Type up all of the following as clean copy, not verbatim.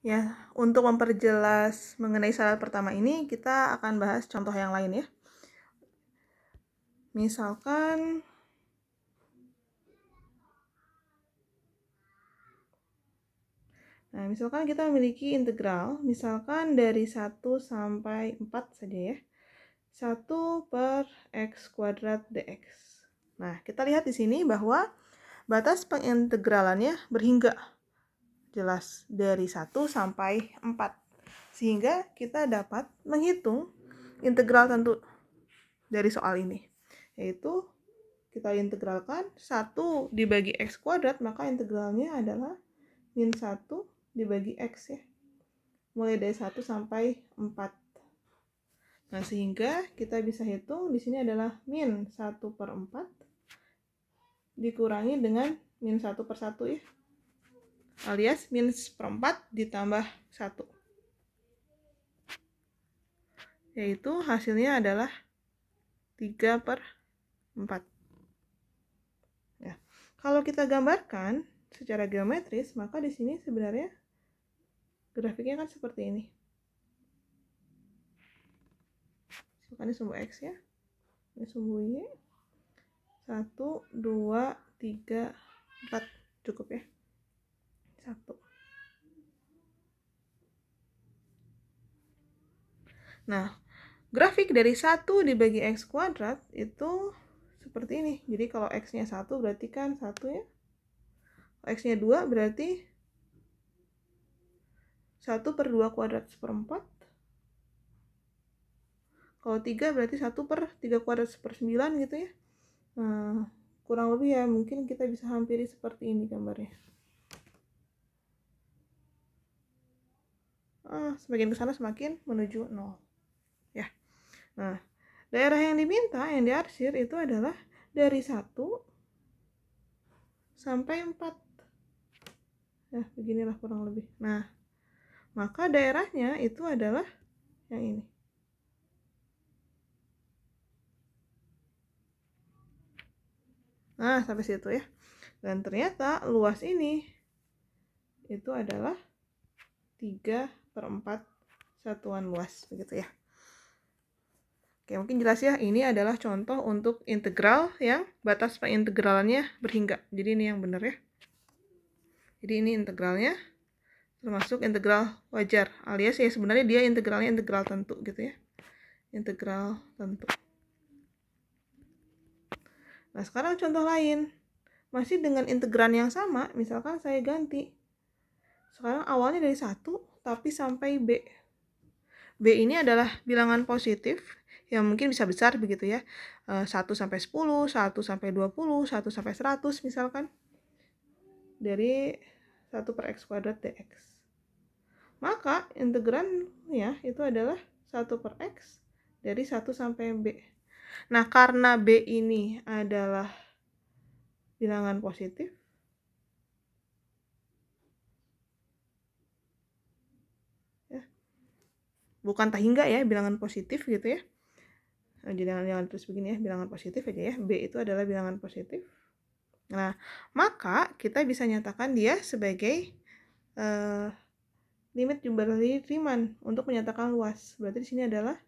Ya, untuk memperjelas mengenai syarat pertama ini, kita akan bahas contoh yang lain ya. Misalkan kita memiliki integral, misalkan dari 1 sampai 4 saja ya. 1 per x kuadrat dx. Nah, kita lihat di sini bahwa batas pengintegralannya berhingga. Jelas, dari 1 sampai 4. Sehingga kita dapat menghitung integral tentu dari soal ini. Yaitu kita integralkan 1 dibagi x kuadrat, maka integralnya adalah min 1 dibagi x ya. Mulai dari 1 sampai 4. Nah, sehingga kita bisa hitung di sini adalah min 1 per 4 dikurangi dengan min 1 per 1 ya. Alias min seperempat ditambah 1. Yaitu hasilnya adalah 3 per 4. Ya. Kalau kita gambarkan secara geometris, maka di sini sebenarnya grafiknya kan seperti ini. Ini sumbu X ya. Ini sumbu Y. 1, 2, 3, 4. Cukup ya. 1. Nah, grafik dari 1 dibagi X kuadrat itu seperti ini. Jadi kalau X-nya 1 berarti kan 1 ya. X-nya 2 berarti 1 per 2 kuadrat seperempat. Kalau 3 berarti 1 per 3 kuadrat seper 9 gitu ya. Nah, kurang lebih ya, mungkin kita bisa hampiri seperti ini gambarnya. Semakin ke sana semakin menuju 0. Ya. Nah, daerah yang diminta, yang diarsir itu adalah dari 1 sampai 4. Ya, beginilah kurang lebih. Nah, maka daerahnya itu adalah yang ini. Nah, sampai situ ya. Dan ternyata luas ini itu adalah 3 per 4 satuan luas, begitu ya. Oke, mungkin jelas ya, ini adalah contoh untuk integral yang batas pengintegralannya berhingga. Jadi ini yang benar ya. Jadi ini integralnya termasuk integral wajar, alias ya sebenarnya dia integralnya integral tentu gitu ya. Integral tentu. Nah, sekarang contoh lain. Masih dengan integran yang sama, misalkan saya ganti. Sekarang awalnya dari 1, tapi sampai B. B ini adalah bilangan positif, yang mungkin bisa besar begitu ya. 1 sampai 10, 1 sampai 20, 1 sampai 100 misalkan. Dari 1 per x kuadrat dx. Maka integran ya itu adalah 1 per x dari 1 sampai B. Nah, karena B ini adalah bilangan positif, ya, bukan tak hingga ya, bilangan positif gitu ya. Jangan terus begini ya, bilangan positif aja ya. B itu adalah bilangan positif. Nah, maka kita bisa nyatakan dia sebagai limit jumlah dari Riemann untuk menyatakan luas. Berarti di sini adalah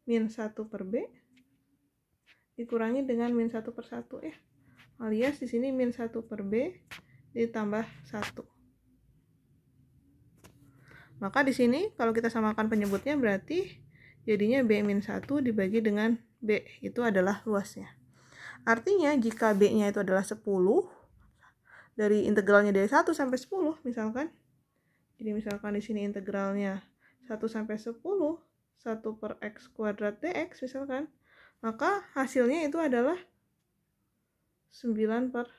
min 1 per B dikurangi dengan min 1 per 1 ya. Alias di sini min 1 per B ditambah 1. Maka di sini kalau kita samakan penyebutnya berarti jadinya B min 1 dibagi dengan B, itu adalah luasnya. Artinya jika B-nya itu adalah 10, dari integralnya dari 1 sampai 10 misalkan. Jadi misalkan di sini integralnya 1 sampai 10, 1 per x kuadrat dx misalkan. Maka hasilnya itu adalah 9 per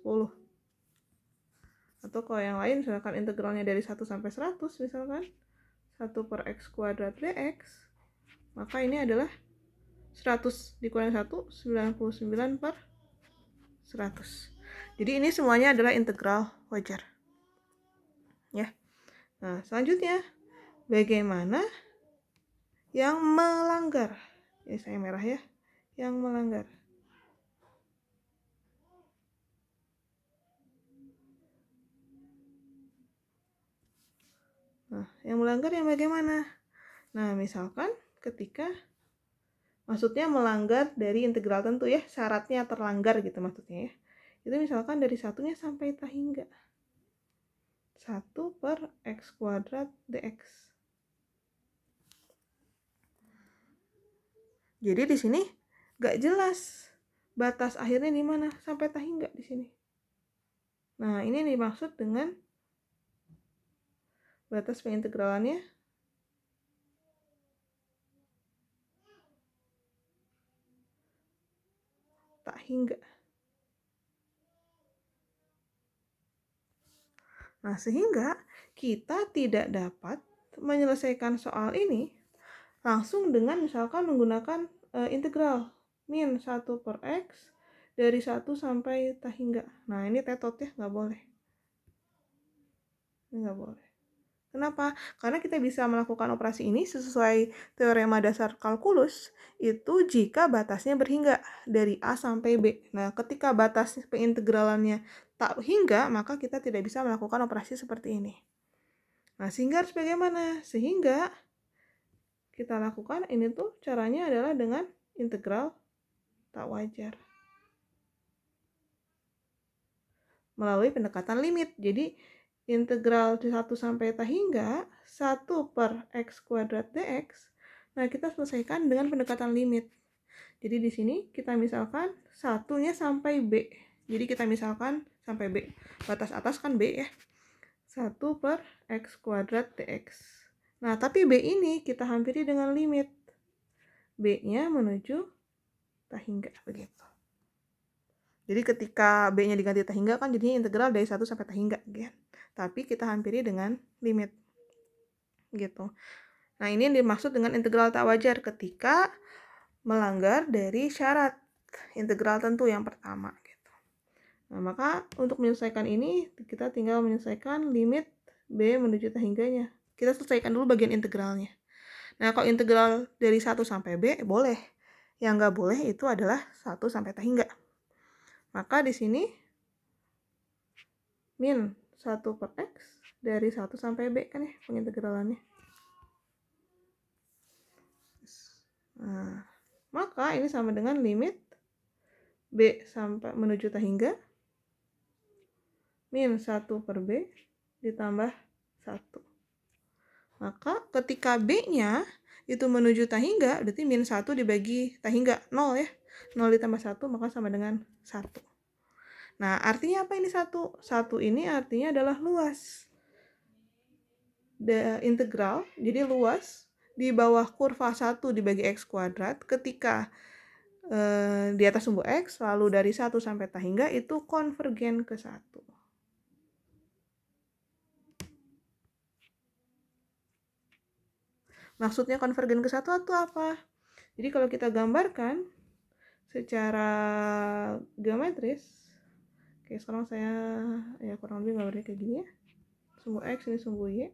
10. Atau kalau yang lain misalkan integralnya dari 1 sampai 100 misalkan 1 per x kuadrat dx, maka ini adalah 100 dikurangi 1, 99 per 100. Jadi ini semuanya adalah integral wajar ya. Nah, selanjutnya bagaimana yang melanggar? Ini saya merah ya, yang melanggar. Nah, yang melanggar yang bagaimana? Nah, misalkan ketika maksudnya melanggar dari integral tentu ya, syaratnya terlanggar gitu maksudnya ya. Itu misalkan dari satunya sampai tak hingga 1 per x kuadrat dx. Jadi di sini gak jelas batas akhirnya di mana, sampai tak hingga di sini. Nah, ini dimaksud dengan batas pengintegralannya tak hingga. Nah, sehingga kita tidak dapat menyelesaikan soal ini langsung dengan misalkan menggunakan integral min 1 per x dari 1 sampai tak hingga. Nah, ini tetot ya, nggak boleh. Ini nggak boleh. Kenapa? Karena kita bisa melakukan operasi ini sesuai teorema dasar kalkulus itu jika batasnya berhingga dari A sampai B. Nah, ketika batas pengintegralannya tak hingga, maka kita tidak bisa melakukan operasi seperti ini. Nah, sehingga harus bagaimana? Sehingga kita lakukan ini tuh caranya adalah dengan integral tak wajar. Melalui pendekatan limit. Jadi, integral 1 sampai tak hingga 1 per x kuadrat dx. Nah, kita selesaikan dengan pendekatan limit. Jadi di sini kita misalkan satunya sampai B. Jadi kita misalkan sampai B. Batas atas kan B ya. 1 per x kuadrat dx. Nah, tapi B ini kita hampiri dengan limit. B-nya menuju tak hingga begitu. Jadi ketika B-nya diganti tak hingga kan jadinya integral dari 1 sampai tak hingga gitu. Tapi kita hampiri dengan limit. Gitu. Nah, ini yang dimaksud dengan integral tak wajar ketika melanggar dari syarat integral tentu yang pertama gitu. Nah, maka untuk menyelesaikan ini kita tinggal menyelesaikan limit B menuju tak hingganya. Kita selesaikan dulu bagian integralnya. Nah, kalau integral dari 1 sampai B boleh. Yang nggak boleh itu adalah 1 sampai tak hingga. Maka di sini min 1 per x dari 1 sampai B kan ya pengintegralannya. Nah, maka ini sama dengan limit B sampai menuju tak hingga min 1 per B ditambah 1. Maka ketika B-nya itu menuju tak hingga, berarti min 1 dibagi tak hingga 0 ya. 0 ditambah 1 maka sama dengan 1. Nah, artinya apa ini 1? 1 ini artinya adalah luas. Integral, jadi luas di bawah kurva 1 dibagi x kuadrat ketika di atas sumbu x, lalu dari 1 sampai tak hingga itu konvergen ke 1. Maksudnya konvergen ke 1 itu apa? Jadi kalau kita gambarkan secara geometris, oke sekarang saya ya kurang lebih gambarnya kayak gini ya. Sumbu x ini sumbu y.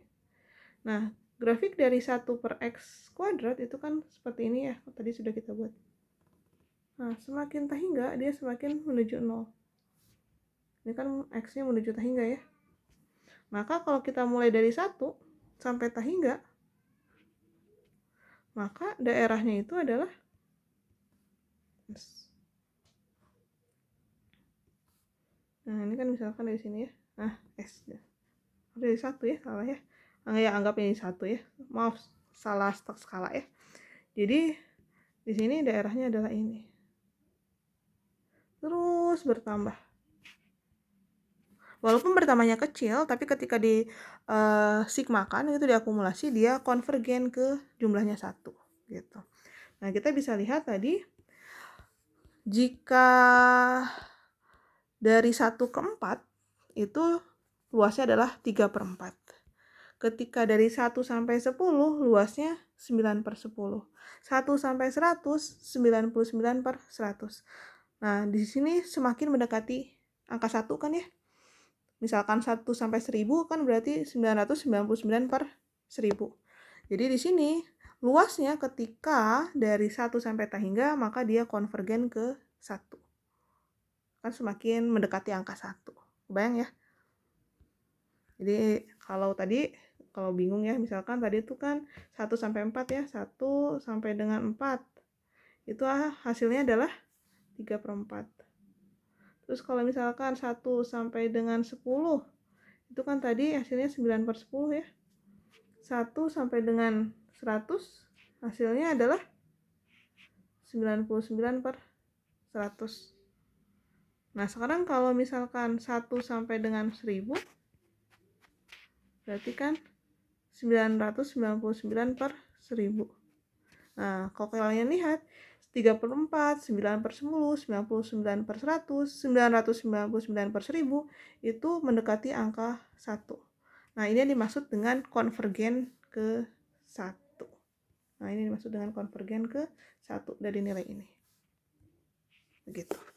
Nah, grafik dari 1 per x kuadrat itu kan seperti ini ya, tadi sudah kita buat. Nah, semakin tak hingga dia semakin menuju 0. Ini kan x-nya menuju tak hingga ya. Maka kalau kita mulai dari 1 sampai tak hingga, maka daerahnya itu adalah S. Nah, ini kan misalkan dari sini ya. Nah, S. Dari 1 ya, salah ya. Ya, anggap ini 1 ya. Maaf, salah stok skala ya. Jadi, di sini daerahnya adalah ini. Terus bertambah. Walaupun bertambahnya kecil, tapi ketika di sigmakan itu diakumulasi, dia konvergen ke jumlahnya 1 gitu. Nah, kita bisa lihat tadi jika dari 1 ke 4 itu luasnya adalah 3 per 4. Ketika dari 1 sampai 10 luasnya 9 per 10. 1 sampai 100 99 per 100. Nah, di sini semakin mendekati angka 1 kan ya. Misalkan 1 sampai 1000 kan berarti 999 per 1000. Jadi di sini luasnya ketika dari 1 sampai tak hingga maka dia konvergen ke 1. Kan semakin mendekati angka 1. Bayang ya. Jadi kalau tadi kalau bingung ya, misalkan tadi itu kan 1 sampai 4 ya, 1 sampai dengan 4 itu hasilnya adalah 3/4. Terus kalau misalkan 1 sampai dengan 10 itu kan tadi hasilnya 9/10 ya. 1 sampai dengan 100 hasilnya adalah 99/100. Nah, sekarang kalau misalkan 1 sampai dengan 1000 berarti kan 999/1000. Nah, kalau kalian lihat 3/4, 9/10, 99/100, 999/1000 itu mendekati angka 1. Nah, ini yang dimaksud dengan konvergen ke 1. Nah, ini dimaksud dengan konvergen ke 1 dari nilai ini. Begitu.